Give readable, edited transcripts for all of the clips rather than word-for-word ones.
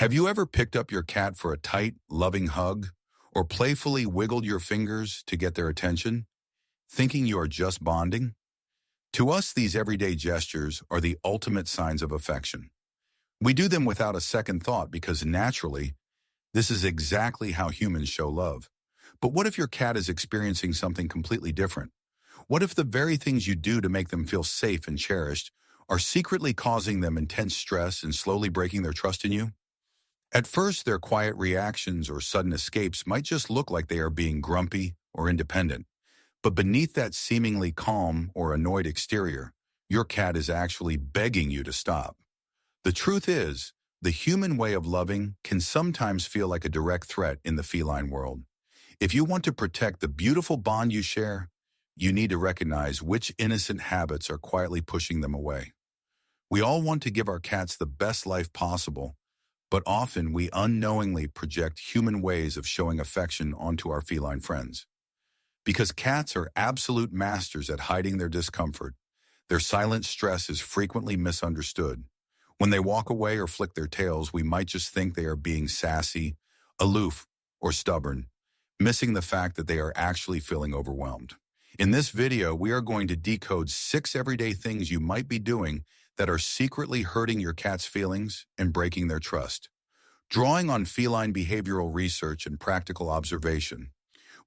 Have you ever picked up your cat for a tight, loving hug, or playfully wiggled your fingers to get their attention, thinking you are just bonding? To us, these everyday gestures are the ultimate signs of affection. We do them without a second thought because naturally, this is exactly how humans show love. But what if your cat is experiencing something completely different? What if the very things you do to make them feel safe and cherished are secretly causing them intense stress and slowly breaking their trust in you? At first, their quiet reactions or sudden escapes might just look like they are being grumpy or independent. But beneath that seemingly calm or annoyed exterior, your cat is actually begging you to stop. The truth is, the human way of loving can sometimes feel like a direct threat in the feline world. If you want to protect the beautiful bond you share, you need to recognize which innocent habits are quietly pushing them away. We all want to give our cats the best life possible, but often we unknowingly project human ways of showing affection onto our feline friends. Because cats are absolute masters at hiding their discomfort, their silent stress is frequently misunderstood. When they walk away or flick their tails, we might just think they are being sassy, aloof, or stubborn, missing the fact that they are actually feeling overwhelmed. In this video, we are going to decode 6 everyday things you might be doing that are secretly hurting your cat's feelings and breaking their trust. Drawing on feline behavioral research and practical observation,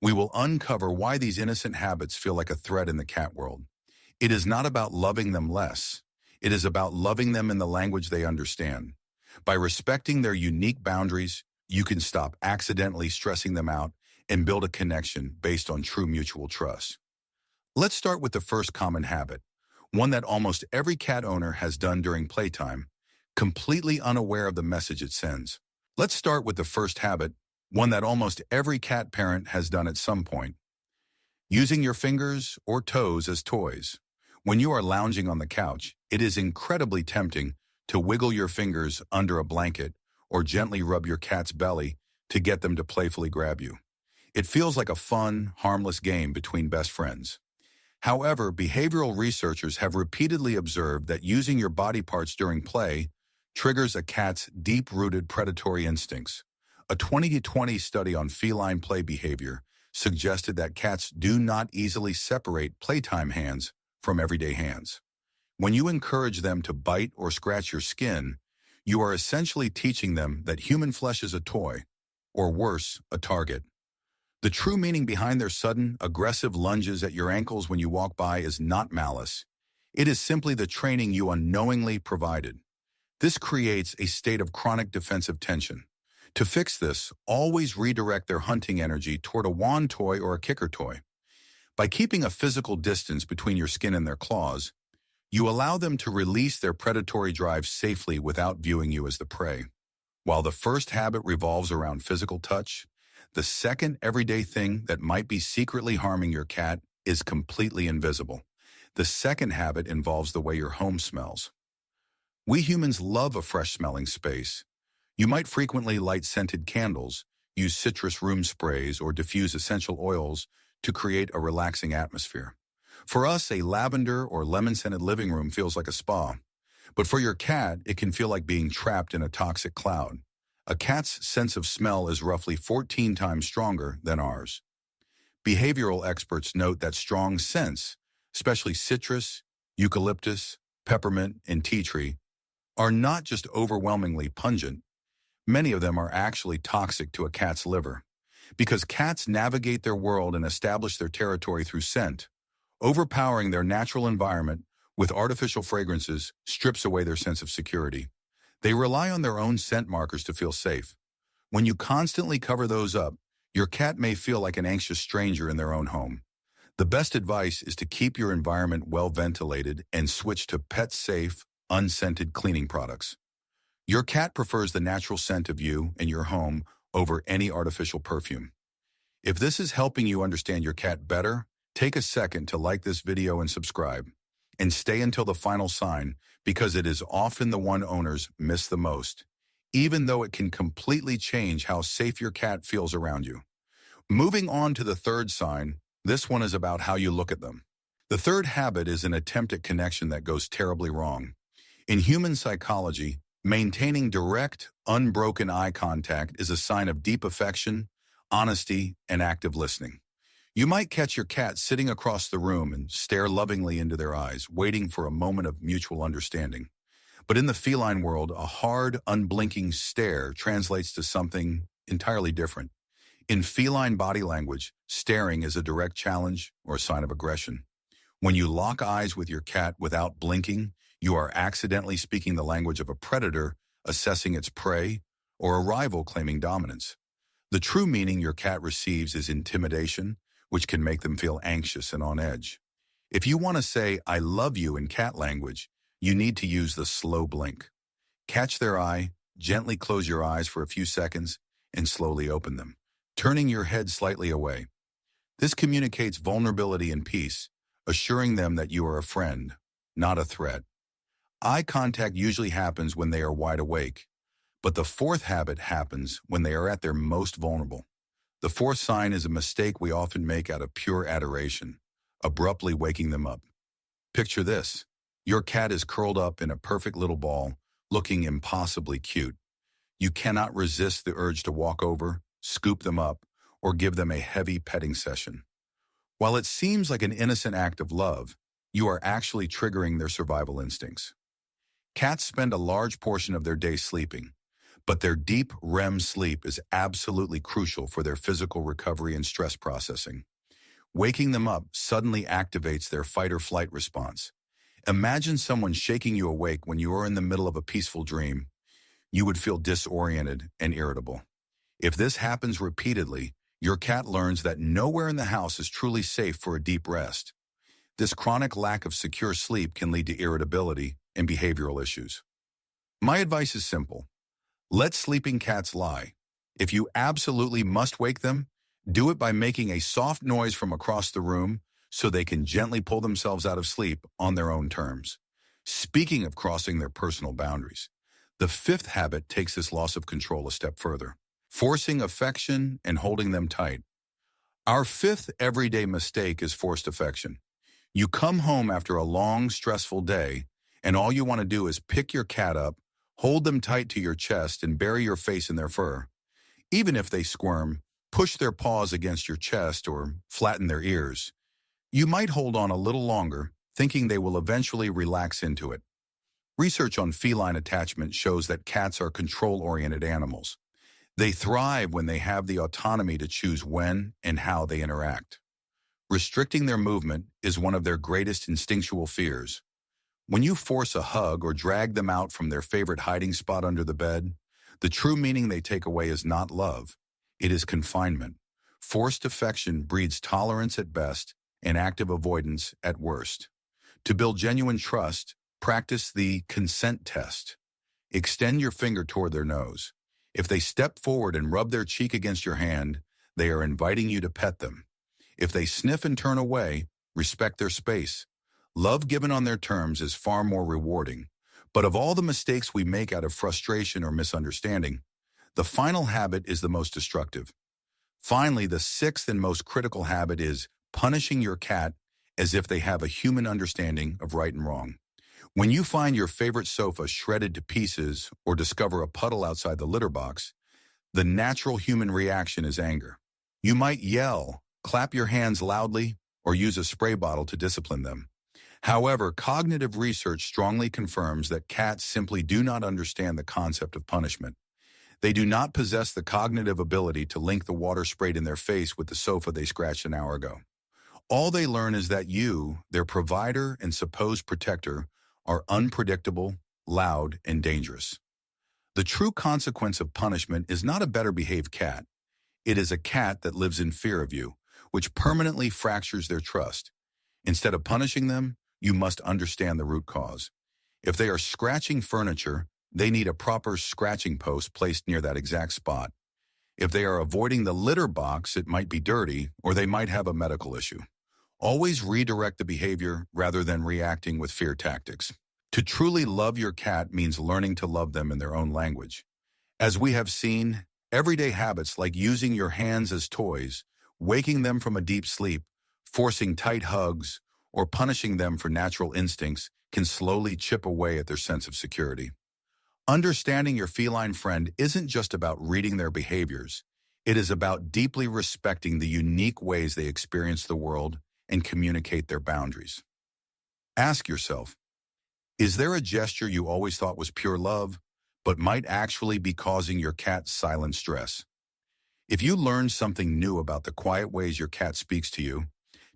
we will uncover why these innocent habits feel like a threat in the cat world. It is not about loving them less. It is about loving them in the language they understand. By respecting their unique boundaries, you can stop accidentally stressing them out and build a connection based on true mutual trust. Let's start with the first common habit, one that almost every cat owner has done during playtime, completely unaware of the message it sends. Let's start with the first habit, one that almost every cat parent has done at some point. Using your fingers or toes as toys. When you are lounging on the couch, it is incredibly tempting to wiggle your fingers under a blanket or gently rub your cat's belly to get them to playfully grab you. It feels like a fun, harmless game between best friends. However, behavioral researchers have repeatedly observed that using your body parts during play triggers a cat's deep-rooted predatory instincts. A 2020 study on feline play behavior suggested that cats do not easily separate playtime hands from everyday hands. When you encourage them to bite or scratch your skin, you are essentially teaching them that human flesh is a toy, or worse, a target. The true meaning behind their sudden, aggressive lunges at your ankles when you walk by is not malice. It is simply the training you unknowingly provided. This creates a state of chronic defensive tension. To fix this, always redirect their hunting energy toward a wand toy or a kicker toy. By keeping a physical distance between your skin and their claws, you allow them to release their predatory drive safely without viewing you as the prey. While the first habit revolves around physical touch, the second everyday thing that might be secretly harming your cat is completely invisible. The second habit involves the way your home smells. We humans love a fresh-smelling space. You might frequently light scented candles, use citrus room sprays, or diffuse essential oils to create a relaxing atmosphere. For us, a lavender or lemon-scented living room feels like a spa. But for your cat, it can feel like being trapped in a toxic cloud. A cat's sense of smell is roughly 14 times stronger than ours. Behavioral experts note that strong scents, especially citrus, eucalyptus, peppermint, and tea tree, are not just overwhelmingly pungent. Many of them are actually toxic to a cat's liver. Because cats navigate their world and establish their territory through scent, overpowering their natural environment with artificial fragrances strips away their sense of security. They rely on their own scent markers to feel safe. When you constantly cover those up, your cat may feel like an anxious stranger in their own home. The best advice is to keep your environment well ventilated and switch to pet-safe, unscented cleaning products. Your cat prefers the natural scent of you and your home over any artificial perfume. If this is helping you understand your cat better, take a second to like this video and subscribe. And stay until the final sign, because it is often the one owners miss the most, even though it can completely change how safe your cat feels around you. Moving on to the third sign, this one is about how you look at them. The third habit is an attempt at connection that goes terribly wrong. In human psychology, Maintaining direct, unbroken eye contact is a sign of deep affection, honesty, and active listening. You might catch your cat sitting across the room and stare lovingly into their eyes, waiting for a moment of mutual understanding. But in the feline world, a hard, unblinking stare translates to something entirely different. In feline body language, staring is a direct challenge or a sign of aggression. When you lock eyes with your cat without blinking, you are accidentally speaking the language of a predator assessing its prey or a rival claiming dominance. The true meaning your cat receives is intimidation, which can make them feel anxious and on edge. If you want to say, "I love you" in cat language, you need to use the slow blink. Catch their eye, gently close your eyes for a few seconds, and slowly open them, turning your head slightly away. This communicates vulnerability and peace, assuring them that you are a friend, not a threat. Eye contact usually happens when they are wide awake, but the fourth habit happens when they are at their most vulnerable. The fourth sign is a mistake we often make out of pure adoration, abruptly waking them up. Picture this. Your cat is curled up in a perfect little ball, looking impossibly cute. You cannot resist the urge to walk over, scoop them up, or give them a heavy petting session. While it seems like an innocent act of love, you are actually triggering their survival instincts. Cats spend a large portion of their day sleeping, but their deep REM sleep is absolutely crucial for their physical recovery and stress processing. Waking them up suddenly activates their fight or flight response. Imagine someone shaking you awake when you are in the middle of a peaceful dream. You would feel disoriented and irritable. If this happens repeatedly, your cat learns that nowhere in the house is truly safe for a deep rest. This chronic lack of secure sleep can lead to irritability and behavioral issues. My advice is simple. Let sleeping cats lie. If you absolutely must wake them, do it by making a soft noise from across the room so they can gently pull themselves out of sleep on their own terms. Speaking of crossing their personal boundaries, the fifth habit takes this loss of control a step further, forcing affection and holding them tight. Our fifth everyday mistake is forced affection. You come home after a long, stressful day, and all you want to do is pick your cat up, hold them tight to your chest, and bury your face in their fur. Even if they squirm, push their paws against your chest, or flatten their ears, you might hold on a little longer, thinking they will eventually relax into it. Research on feline attachment shows that cats are control-oriented animals. They thrive when they have the autonomy to choose when and how they interact. Restricting their movement is one of their greatest instinctual fears. When you force a hug or drag them out from their favorite hiding spot under the bed, the true meaning they take away is not love. It is confinement. Forced affection breeds tolerance at best and active avoidance at worst. To build genuine trust, practice the consent test. Extend your finger toward their nose. If they step forward and rub their cheek against your hand, they are inviting you to pet them. If they sniff and turn away, respect their space. Love given on their terms is far more rewarding. But of all the mistakes we make out of frustration or misunderstanding, the final habit is the most destructive. Finally, the sixth and most critical habit is punishing your cat as if they have a human understanding of right and wrong. When you find your favorite sofa shredded to pieces or discover a puddle outside the litter box, the natural human reaction is anger. You might yell, clap your hands loudly, or use a spray bottle to discipline them. However, cognitive research strongly confirms that cats simply do not understand the concept of punishment. They do not possess the cognitive ability to link the water sprayed in their face with the sofa they scratched an hour ago. All they learn is that you, their provider and supposed protector, are unpredictable, loud, and dangerous. The true consequence of punishment is not a better behaved cat. It is a cat that lives in fear of you, which permanently fractures their trust. Instead of punishing them, you must understand the root cause. If they are scratching furniture, they need a proper scratching post placed near that exact spot. If they are avoiding the litter box, it might be dirty, or they might have a medical issue. Always redirect the behavior rather than reacting with fear tactics. To truly love your cat means learning to love them in their own language. As we have seen, everyday habits like using your hands as toys, waking them from a deep sleep, forcing tight hugs, or punishing them for natural instincts can slowly chip away at their sense of security. Understanding your feline friend isn't just about reading their behaviors. It is about deeply respecting the unique ways they experience the world and communicate their boundaries. Ask yourself, is there a gesture you always thought was pure love, but might actually be causing your cat silent stress? If you learned something new about the quiet ways your cat speaks to you,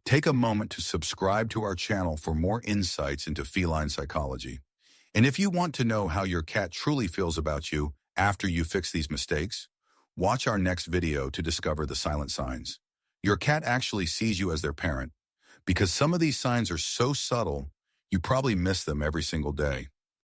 take a moment to subscribe to our channel for more insights into feline psychology. And if you want to know how your cat truly feels about you after you fix these mistakes, watch our next video to discover the silent signs. Your cat actually sees you as their parent, because some of these signs are so subtle, you probably miss them every single day.